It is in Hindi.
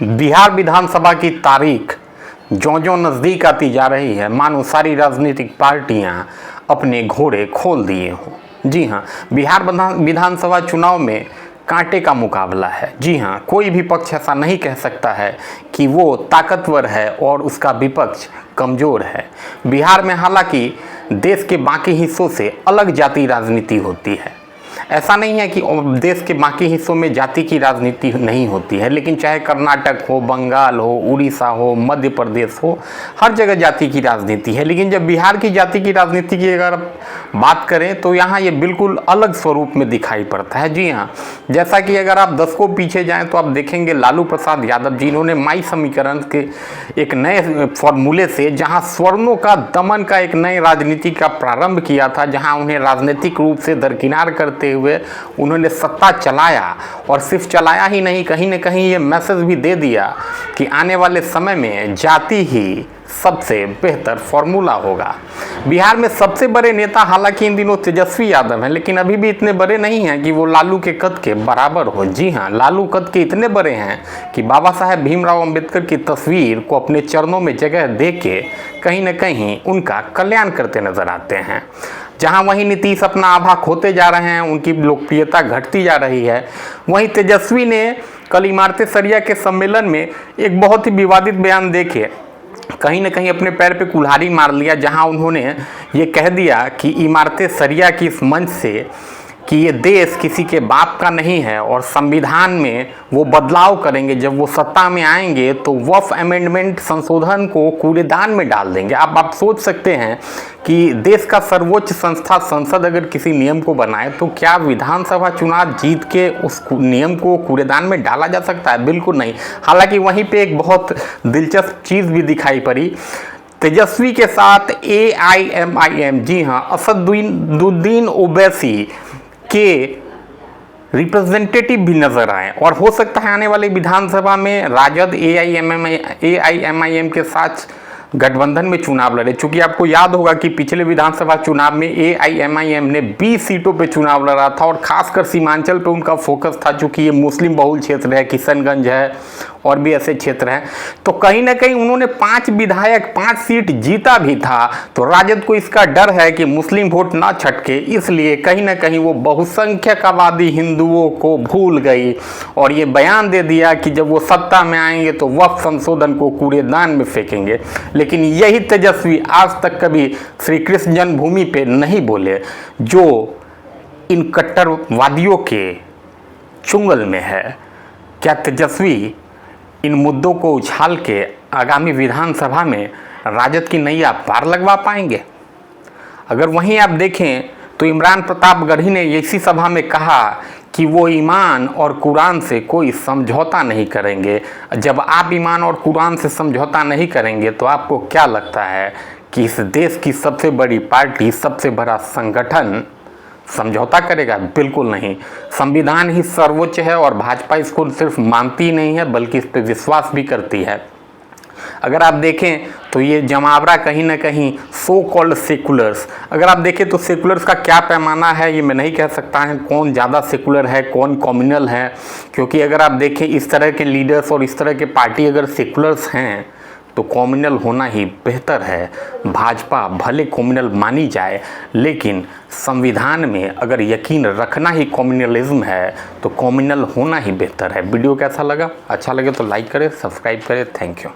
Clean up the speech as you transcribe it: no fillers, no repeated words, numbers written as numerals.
बिहार विधानसभा की तारीख ज्यों-ज्यों नज़दीक आती जा रही है, मानो सारी राजनीतिक पार्टियां अपने घोड़े खोल दिए हों। जी हां, बिहार विधानसभा चुनाव में कांटे का मुकाबला है। जी हां, कोई भी पक्ष ऐसा नहीं कह सकता है कि वो ताकतवर है और उसका विपक्ष कमज़ोर है। बिहार में हालांकि देश के बाकी हिस्सों से अलग जाति राजनीति होती है। ऐसा नहीं है कि देश के बाकी हिस्सों में जाति की राजनीति नहीं होती है, लेकिन चाहे कर्नाटक हो, बंगाल हो, उड़ीसा हो, मध्य प्रदेश हो, हर जगह जाति की राजनीति है। लेकिन जब बिहार की जाति की राजनीति की अगर बात करें तो यहाँ ये बिल्कुल अलग स्वरूप में दिखाई पड़ता है। जी हाँ, जैसा कि अगर आप 10 को पीछे जाएं तो आप देखेंगे लालू प्रसाद यादव जी, इन्होंने माई समीकरण के एक नए फॉर्मूले से जहाँ स्वर्णों का दमन का एक नए राजनीति का प्रारंभ किया था, जहाँ उन्हें राजनीतिक रूप से दरकिनार करते हुए उन्होंने सत्ता चलाया, और सिर्फ चलाया ही नहीं, कहीं न कहीं ये मैसेज भी दे दिया कि आने वाले समय में जाति ही सबसे बेहतर फॉर्मूला होगा। बिहार में सबसे बड़े नेता हालांकि इन दिनों तेजस्वी यादव हैं, लेकिन अभी भी इतने बड़े नहीं हैं कि वो लालू के कद के बराबर हो। जी हाँ, लालू कद के इतने बड़े हैं कि बाबा साहेब भीमराव अंबेडकर की तस्वीर को अपने चरणों में जगह दे के कहीं न कहीं उनका कल्याण करते नजर आते हैं। जहां वहीं नीतीश अपना आभा खोते जा रहे हैं, उनकी लोकप्रियता घटती जा रही है, वहीं तेजस्वी ने कल इमारत सरिया के सम्मेलन में एक बहुत ही विवादित बयान देके कहीं न कहीं अपने पैर पे कुल्हाड़ी मार लिया, जहां उन्होंने ये कह दिया कि इमारत सरिया की इस मंच से कि ये देश किसी के बाप का नहीं है और संविधान में वो बदलाव करेंगे, जब वो सत्ता में आएंगे तो वक्फ अमेंडमेंट संशोधन को कूड़ेदान में डाल देंगे। अब आप सोच सकते हैं कि देश का सर्वोच्च संस्था संसद अगर किसी नियम को बनाए तो क्या विधानसभा चुनाव जीत के उस नियम को कूड़ेदान में डाला जा सकता है? बिल्कुल नहीं। हालांकि वहीं पे एक बहुत दिलचस्प चीज़ भी दिखाई पड़ी, तेजस्वी के साथ AIMIM, जी हाँ, असदुद्दीन ओवैसी के रिप्रेजेंटेटिव भी नजर आए, और हो सकता है आने वाली विधानसभा में राजद AIMIM के साथ गठबंधन में चुनाव लड़े। चूंकि आपको याद होगा कि पिछले विधानसभा चुनाव में AIMIM ने 20 सीटों पे चुनाव लड़ा था, और खासकर सीमांचल पे उनका फोकस था, चूंकि ये मुस्लिम बहुल क्षेत्र है, किशनगंज है और भी ऐसे क्षेत्र हैं। तो कहीं ना कहीं उन्होंने 5 विधायक 5 सीट जीता भी था। तो राजद को इसका डर है कि मुस्लिम वोट ना छटके, इसलिए कहीं ना कहीं वो बहुसंख्यक आबादी हिंदुओं को भूल गई और ये बयान दे दिया कि जब वो सत्ता में आएंगे तो वक्फ संशोधन को कूड़ेदान में फेंकेंगे। लेकिन यही तेजस्वी आज तक कभी श्री कृष्ण जन्मभूमि पे नहीं बोले, जो इन कट्टरवादियों के चुंगल में है। क्या तेजस्वी इन मुद्दों को उछाल के आगामी विधानसभा में राजद की नैया पार लगवा पाएंगे? अगर वहीं आप देखें तो इमरान प्रताप गढ़ी ने इसी सभा में कहा कि वो ईमान और कुरान से कोई समझौता नहीं करेंगे। जब आप ईमान और कुरान से समझौता नहीं करेंगे तो आपको क्या लगता है कि इस देश की सबसे बड़ी पार्टी, सबसे बड़ा संगठन समझौता करेगा? बिल्कुल नहीं। संविधान ही सर्वोच्च है और भाजपा इसको सिर्फ मानती नहीं है बल्कि इस पर विश्वास भी करती है। अगर आप देखें तो ये जमावड़ा कहीं ना कहीं सो कॉल्ड सेकुलर्स, अगर आप देखें तो सेकुलर्स का क्या पैमाना है ये मैं नहीं कह सकता है, कौन ज़्यादा सेकुलर है कौन कम्युनल है, क्योंकि अगर आप देखें इस तरह के लीडर्स और इस तरह के पार्टी अगर सेकुलर्स हैं तो कम्युनल होना ही बेहतर है। भाजपा भले कम्युनल मानी जाए, लेकिन संविधान में अगर यकीन रखना ही कम्युनलिज्म है तो कम्युनल होना ही बेहतर है। वीडियो कैसा लगा? अच्छा लगे तो लाइक करें, सब्सक्राइब करें। Thank you.